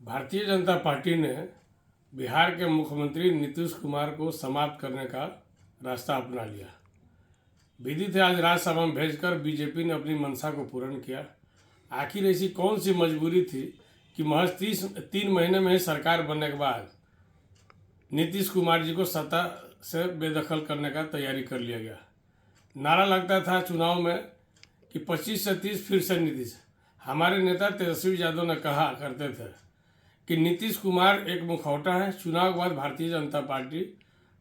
Bharatiya Janata party ने बिहार के मुख्यमंत्री नीतीश कुमार को समाप्त करने का रास्ता अपना लिया। विदित है, आज राज्यसभा में भेजकर बीजेपी ने अपनी मंशा को पूर्ण किया। आखिर ऐसी कौन सी मजबूरी थी कि महज 3 महीने में ही सरकार बनने के बाद नीतीश कुमार जी को सत्ता से बेदखल करने का तैयारी कर लिया गया। नारा लगता था चुनाव में कि 25 से 30 फिर से नीतीश। हमारे नेता तेजस्वी यादव ने कहा करते थे कि नीतीश कुमार एक मुखौटा है। चुनाव के बाद भारतीय जनता पार्टी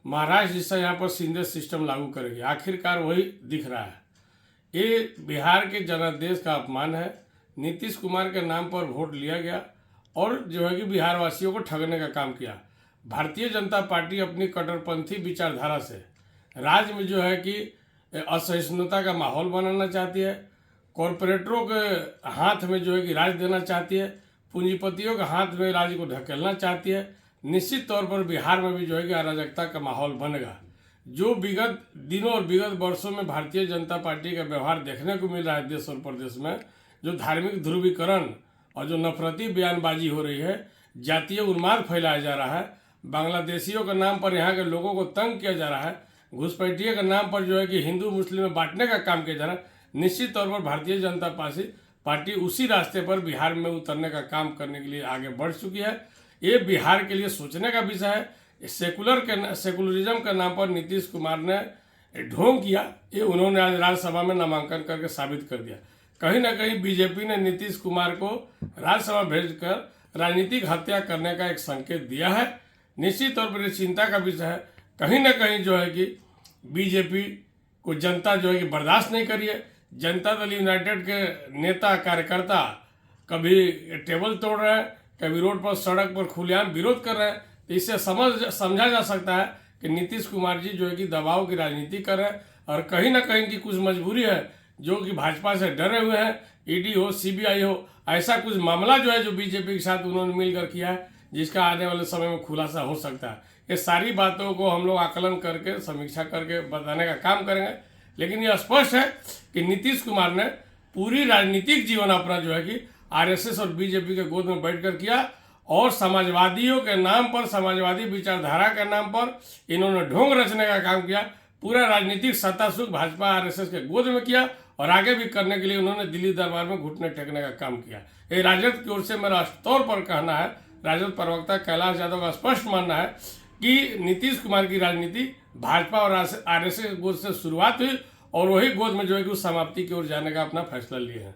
महाराष्ट्र जैसा यहाँ पर सीधे सिस्टम लागू करेगी। आखिरकार वही दिख रहा है। ये बिहार के जनादेश का अपमान है। नीतीश कुमार के नाम पर वोट लिया गया और जो है कि बिहार वासियों को ठगने का काम किया। भारतीय जनता पार्टी अपनी कट्टरपंथी विचारधारा से राज्य में जो है कि असहिष्णुता का माहौल बनाना चाहती है। कॉरपोरेटरों के हाथ में जो है कि राज देना चाहती है। पूंजीपतियों के हाथ में राज्य को ढकेलना चाहती है। निश्चित तौर पर बिहार में भी जो है कि अराजकता का माहौल बनेगा। जो विगत दिनों और विगत वर्षों में भारतीय जनता पार्टी का व्यवहार देखने को मिल रहा है देश और प्रदेश में, जो धार्मिक ध्रुवीकरण और जो नफरती बयानबाजी हो रही है, जातीय उन्माद फैलाया जा रहा है, बांग्लादेशियों के नाम पर यहाँ के लोगों को तंग किया जा रहा है, घुसपैठिए के नाम पर जो है कि हिंदू मुस्लिम में बांटने का काम किया जा रहा है, निश्चित तौर पर भारतीय जनता पार्टी उसी रास्ते पर बिहार में उतरने का काम करने के लिए आगे बढ़ चुकी है। ये बिहार के लिए सोचने का विषय है। सेकुलरिज्म के नाम पर नीतीश कुमार ने ढोंग किया, ये उन्होंने आज राज्यसभा में नामांकन करके साबित कर दिया। कहीं ना कहीं बीजेपी ने नीतीश कुमार को राज्यसभा भेजकर राजनीतिक हत्या करने का एक संकेत दिया है। निश्चित तौर पर चिंता का विषय है। कहीं ना कहीं जो है कि बीजेपी को जनता जो है कि बर्दाश्त नहीं करी है। जनता दल यूनाइटेड के नेता कार्यकर्ता कभी टेबल तोड़ रहे हैं, कभी रोड पर सड़क पर खुलेआम विरोध कर रहे हैं। तो इससे समझा जा सकता है कि नीतीश कुमार जी जो है कि दबाव की राजनीति कर रहे हैं और कहीं ना कहीं की कुछ मजबूरी है, जो कि भाजपा से डरे हुए हैं। ईडी हो, सीबीआई हो, ऐसा कुछ मामला जो है जो बीजेपी के साथ उन्होंने मिलकर किया है, जिसका आने वाले समय में खुलासा हो सकता है। ये सारी बातों को हम लोग आकलन करके समीक्षा करके बताने का काम करेंगे। लेकिन यह स्पष्ट है कि नीतीश कुमार ने पूरी राजनीतिक जीवन अपना जो है कि आरएसएस और बीजेपी के गोद में बैठकर किया और समाजवादियों के नाम पर, समाजवादी विचारधारा के नाम पर इन्होंने ढोंग रचने का काम किया। पूरा राजनीतिक सत्ता सुख भाजपा आरएसएस के गोद में किया और आगे भी करने के लिए उन्होंने दिल्ली दरबार में घुटने टेकने का काम किया। ये राजद की ओर से मेरा तौर पर कहना है, राजद प्रवक्ता कैलाश यादव का स्पष्ट मानना है कि नीतीश कुमार की राजनीति भाजपा और आरएसएस के गोद से शुरुआत हुई और वही गोद में जो है कि उस समाप्ति की ओर जाने का अपना फैसला लिए हैं।